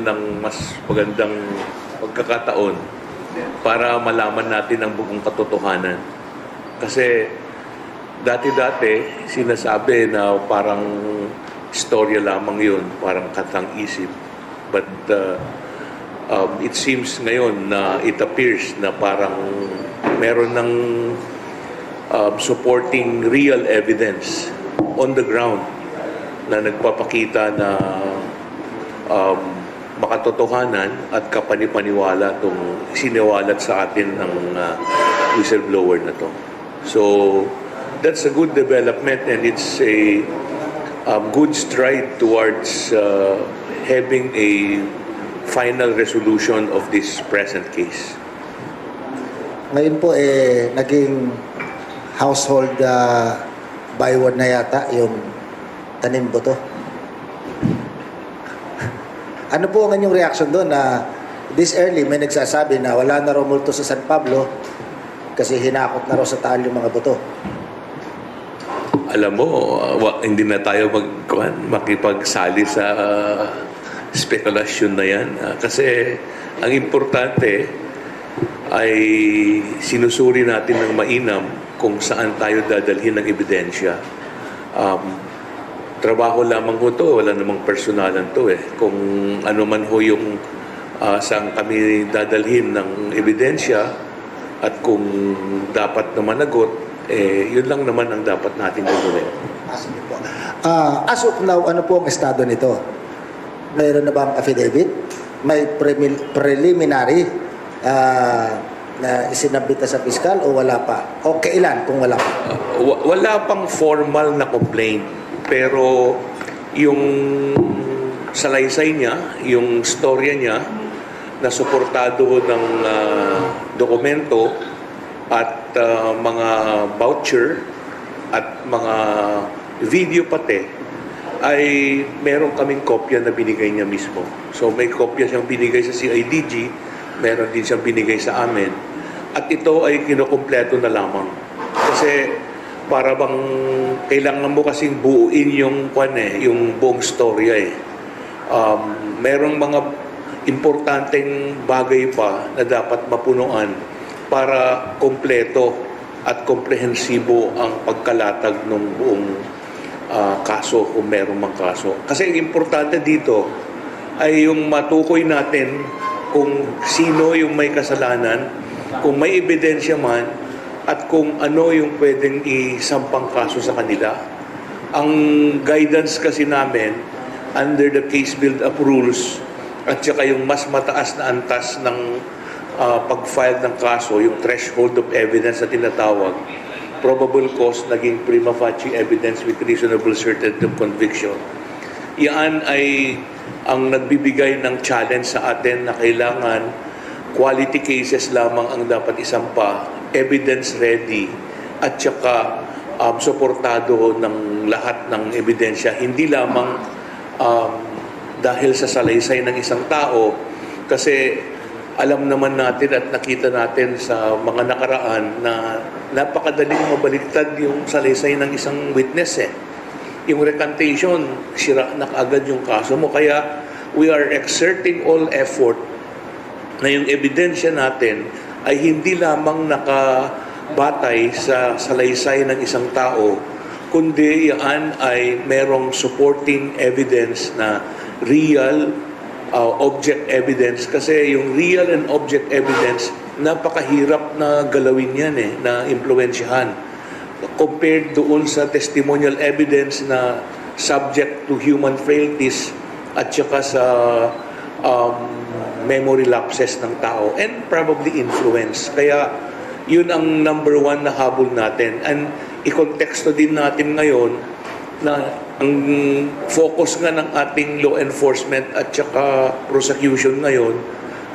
ng mas magandang pagkakataon para malaman natin ang buong katotohanan. Kasi dati-dati sinasabi na parang istorya lamang yun, parang katang-isip. But it seems ngayon na it appears na parang meron ng supporting real evidence on the ground na nagpapakita na makatotohanan at kapanipaniwala itong siniwalat sa atin ng whistleblower na to. So, that's a good development and it's a good stride towards having a final resolution of this present case. Ngayon po naging household byword na yata yung tanim buto. Ano po ang inyong reaction doon na this early may nagsasabi na wala na raw multo sa San Pablo kasi hinakot na raw sa Taal yung mga buto? Alam mo, hindi na tayo makipagsali sa spekulasyon na yan. Kasi ang importante ay sinusuri natin ng mainam kung saan tayo dadalhin ng ebidensya. Trabaho lamang ho to, wala namang personalan to eh. Kung ano man ho yung saan kami dadalhin ng ebidensya at kung dapat na managot, yun lang naman ang dapat natin gagawin. Sige po. As of now, ano po ang estado nito? Mayroon na bang affidavit? May preliminary na isinabit sa piskal o wala pa? O kailan kung wala pa? Wala pang formal na complaint. Pero yung salaysay niya, yung storya niya na suportado ng dokumento at mga voucher at mga video pati ay meron kaming kopya na binigay niya mismo. So may kopya siyang binigay sa CIDG, meron din siyang binigay sa amin. At ito ay kinukumpleto na lamang. Kasi para bang kailangan mo kasing buuin yung yung buong storya eh. Merong mga importanteng bagay pa na dapat mapunuan para kompleto at komprehensibo ang pagkalatag ng buong kaso kung merong mang kaso. Kasi ang importante dito ay yung matukoy natin kung sino yung may kasalanan, kung may ebidensya man, at kung ano yung pwedeng isampang kaso sa kanila. Ang guidance kasi namin under the case build-up rules at saka yung mas mataas na antas ng pag-file ng kaso, yung threshold of evidence na tinatawag, probable cause naging prima facie evidence with reasonable certainty of conviction. Yan ay ang nagbibigay ng challenge sa atin na kailangan quality cases lamang ang dapat isampa, evidence ready, at saka suportado ng lahat ng ebidensya. Hindi lamang dahil sa salaysay ng isang tao, kasi alam naman natin at nakita natin sa mga nakaraan na napakadaling mabaliktad yung salaysay ng isang witness eh. Yung recantation, sira na kaagad yung kaso mo. Kaya we are exerting all effort na yung ebidensya natin ay hindi lamang nakabatay sa salaysay ng isang tao, kundi yan ay merong supporting evidence na real object evidence. Kasi yung real and object evidence, napakahirap na galawin yan eh, na impluwensyahan. Compared doon sa testimonial evidence na subject to human frailties at saka sa memory lapses ng tao and probably influence. Kaya yun ang number one na habol natin. And i-konteksto din natin ngayon na ang focus nga ng ating law enforcement at saka prosecution ngayon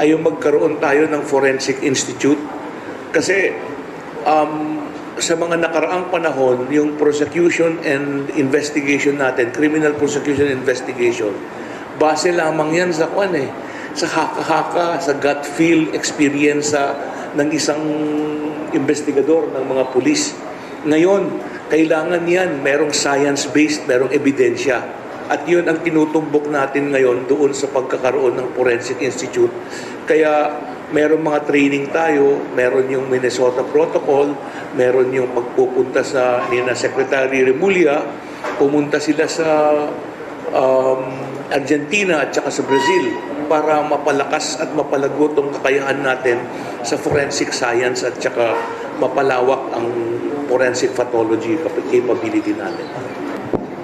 ay yung magkaroon tayo ng Forensic Institute. Kasi sa mga nakaraang panahon, yung prosecution and investigation natin, criminal prosecution and investigation, base lamang yan sa sa haka-haka, sa gut feel experience ng isang investigador, ng mga pulis. Ngayon, kailangan yan, merong science-based, merong ebidensya. At yun ang tinutumbok natin ngayon doon sa pagkakaroon ng Forensic Institute. Kaya meron mga training tayo, meron yung Minnesota Protocol, meron yung pagpupunta sa ni na Secretary Remulla, pumunta sila sa Argentina at saka sa Brazil para mapalakas at mapalago ang kakayahan natin sa forensic science at saka mapalawak ang forensic pathology capability natin.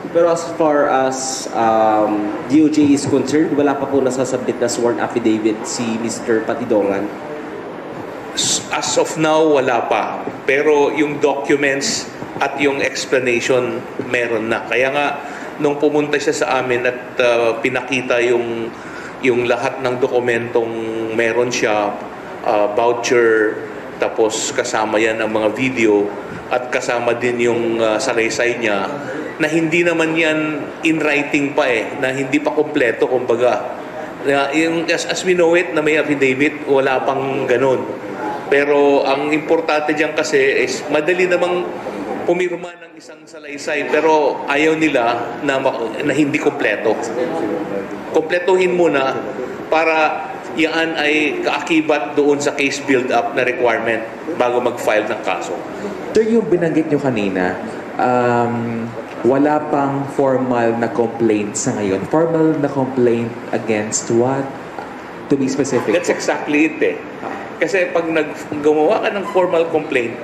Pero as far as DOJ is concerned, wala pa po nasasubmit na sworn affidavit si Mr. Patidongan. As of now, wala pa. Pero yung documents at yung explanation, meron na. Kaya nga, nung pumunta siya sa amin at pinakita yung lahat ng dokumentong meron siya, voucher, tapos kasama yan ang mga video, at kasama din yung salaysay niya, na hindi naman yan in writing pa na hindi pa kompleto, kumbaga. As we know it, na may affidavit, wala pang ganun. Pero ang importante diyan kasi is madali namang pumirma ng isang salaysay, pero ayaw nila na hindi kompleto. Kompletuhin muna para yan ay kaakibat doon sa case build-up na requirement bago mag-file ng kaso. Sir, yung binanggit nyo kanina, wala pang formal na complaint sa ngayon. Formal na complaint against what? To be specific. That's exactly it Kasi pag gumawa ka ng formal complaint,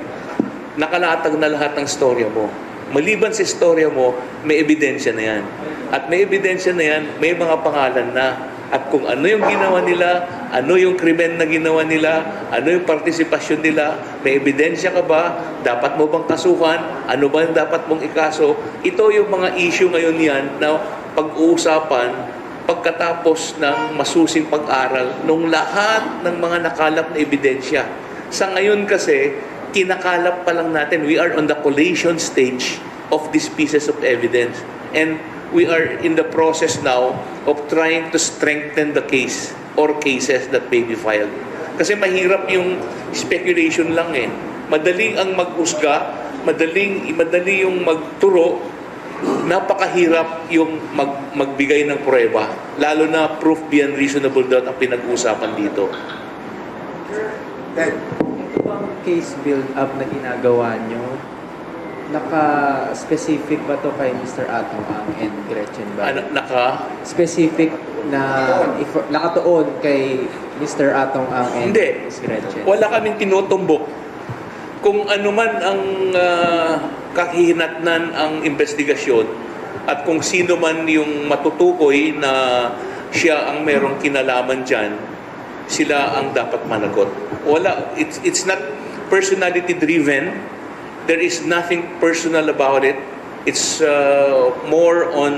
nakalatag na lahat ng storya mo. Maliban sa storya mo, may ebidensya na yan. At may ebidensya na yan, may mga pangalan na. At kung ano yung ginawa nila, ano yung krimen na ginawa nila, ano yung partisipasyon nila, may ebidensya ka ba, dapat mo bang kasuhan, ano ba yung dapat mong ikaso. Ito yung mga issue ngayon yan na pag-uusapan pagkatapos ng masusing pag-aral ng lahat ng mga nakalap na ebidensya. Sa ngayon kasi, kinakalap pa lang natin. We are on the collation stage of these pieces of evidence. And we are in the process now of trying to strengthen the case or cases that may be filed. Kasi mahirap yung speculation lang Madali ang mag-usga, madali yung magturo, napakahirap yung magbigay ng pruweba. Lalo na proof beyond reasonable doubt ang pinag-uusapan dito. Ito bang case build-up na ginagawa nyo? Naka-specific ba to kay Mr. Atong Ang and Gretchen ba? Specific na nakatuon kay Mr. Atong Ang and Hindi. Ms. Gretchen? Wala kaming tinutumbok. Kung ano man ang kahihinatnan ang investigasyon at kung sino man yung matutukoy na siya ang merong kinalaman dyan, sila ang dapat managot. Wala, it's not personality driven. There is nothing personal about it. It's more on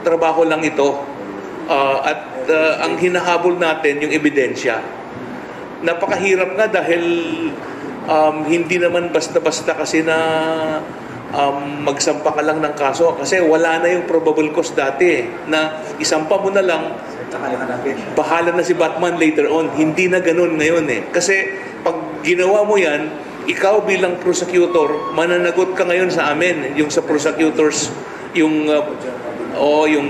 trabaho lang ito. At ang hinahabol natin yung ebidensya. Napakahirap nga dahil hindi naman basta-basta kasi na magsampa ka lang ng kaso kasi wala na yung probable cause dati na isampa mo na lang, bahala na si Batman later on. Hindi na ganun ngayon Kasi pag ginawa mo yan, ikaw bilang prosecutor, mananagot ka ngayon sa amin, yung sa prosecutors, yung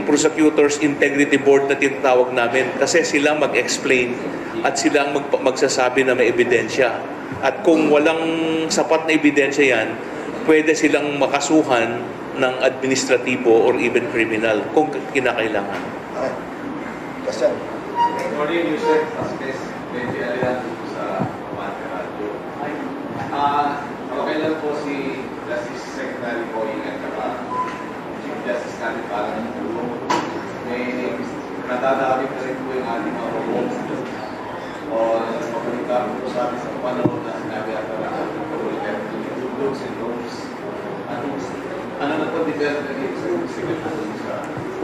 prosecutors integrity board na tinatawag namin kasi sila mag-explain at sila ang magsasabi na may ebidensya. At kung walang sapat na ebidensya yan, pwede silang makasuhan ng administratibo or even criminal kung kinakailangan. Okay. Question? Morning, Yusef. Aspes, medyo alihan sa Pamante Radio. Okay lang po si Justice Secretary Boying at saka Chief Justice Kani para ng tulong. May natadami na rin po yung ating mga proposals. O mabalita po sa atin sa panahon na sinabi at ang ating program to do's and don'ts. Ano na po develop na dito sa Secretary sa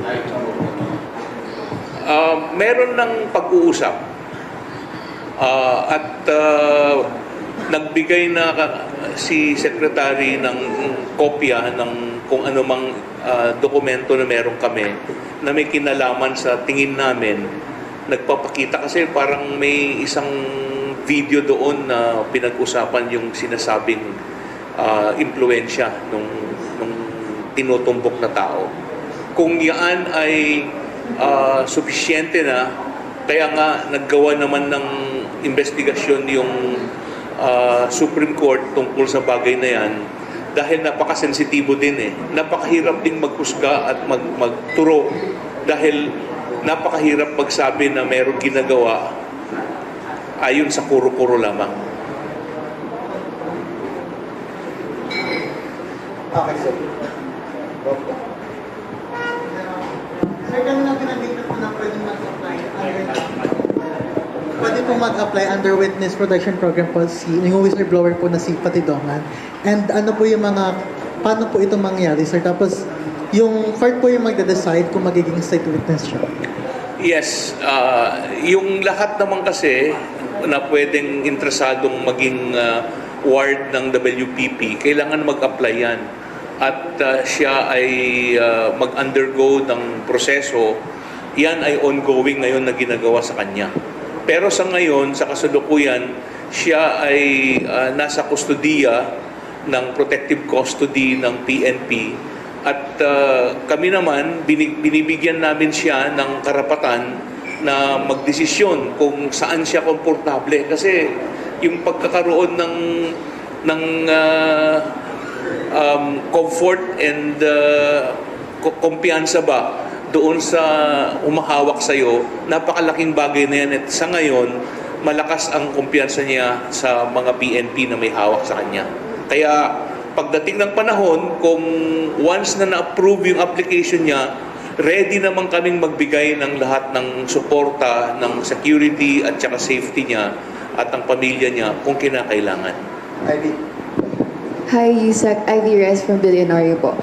live program? Meron ng pag-uusap at nagbigay na si Secretary ng kopya ng kung ano mang dokumento na meron kami na may kinalaman sa tingin namin. Nagpapakita kasi parang may isang video doon na pinag-usapan yung sinasabing impluensya nung tinutumbok na tao. kung yan ay sufisyente na, kaya nga naggawa naman ng investigasyon yung Supreme Court tungkol sa bagay na yan dahil napakasensitibo din eh. Napakahirap din maghusga at magturo dahil napakahirap magsabi na mayroong ginagawa ayon sa kuro-kuro lamang. Okay, sir. Sir, kanina pinag-dito po na pwedeng mag-apply pwede po mag-apply under Witness Protection Program po yung whistleblower po na si Patidongan. And ano po yung paano po ito mangyari, sir? Tapos, yung court po yung magde-decide kung magiging state witness siya. Yes, yung lahat naman kasi na pwedeng interesadong maging ward ng WPP, kailangan mag-apply yan. At siya ay mag-undergo ng proseso, yan ay ongoing ngayon na ginagawa sa kanya. Pero sa ngayon, sa kasalukuyan, siya ay nasa kustudiya ng protective custody ng PNP. At kami naman, binibigyan namin siya ng karapatan na magdesisyon kung saan siya komportable. Kasi yung pagkakaroon ng comfort and kumpiyansa ba doon sa umahawak sa'yo, napakalaking bagay na yan. At sa ngayon, malakas ang kumpiyansa niya sa mga PNP na may hawak sa kanya. Kaya pagdating ng panahon, kung once na na-approve yung application niya, ready naman kaming magbigay ng lahat ng suporta, ng security at saka safety niya at ang pamilya niya kung kinakailangan. Ivy. Hi, Yusek. Ivy Rez from Billionaire po.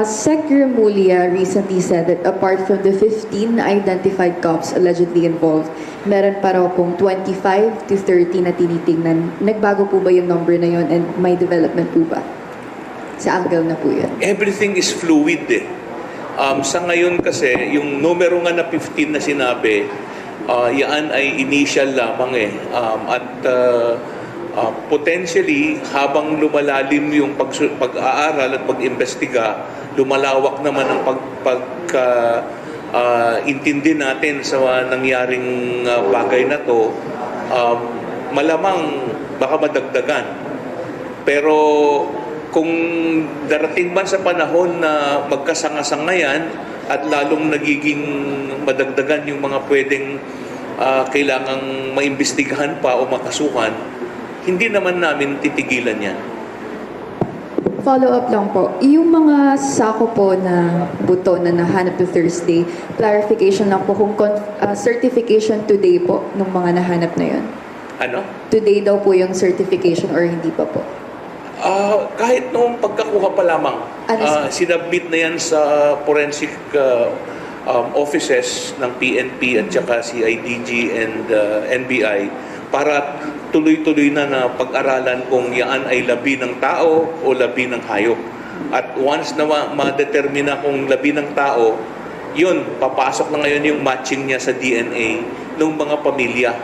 Sec Remulia recently said that apart from the 15 identified cops allegedly involved, meron pa raw pong 25 to 30 na tinitingnan. Nagbago po ba yung number na yun and may development po ba? Sa angle na po yun. Everything is fluid eh. Sa ngayon kasi, yung numero nga na 15 na sinabi, yan ay initial lamang eh. Potentially, habang lumalalim yung pag-aaral at pag-imbestiga, lumalawak naman ang intindi natin sa nangyaring bagay na to, malamang baka madagdagan. Pero kung darating man sa panahon na magkasanga-sanga yan at lalong nagiging madagdagan yung mga pwedeng kailangang maimbestigahan pa o makasuhan, hindi naman namin titigilan yan. Follow-up lang po. Yung mga sako po na buto na nahanap to Thursday, clarification lang po kung certification today po ng mga nahanap na yun. Ano? Today daw po yung certification or hindi pa po? Kahit noong pagkakuha pa lamang, sinubmit na yan sa forensic offices ng PNP at saka CIDG and NBI para tuloy-tuloy na pag-aralan kung yan ay labi ng tao o labi ng hayop. At once na ma-determine kung labi ng tao, yun, papasok na ngayon yung matching niya sa DNA ng mga pamilya.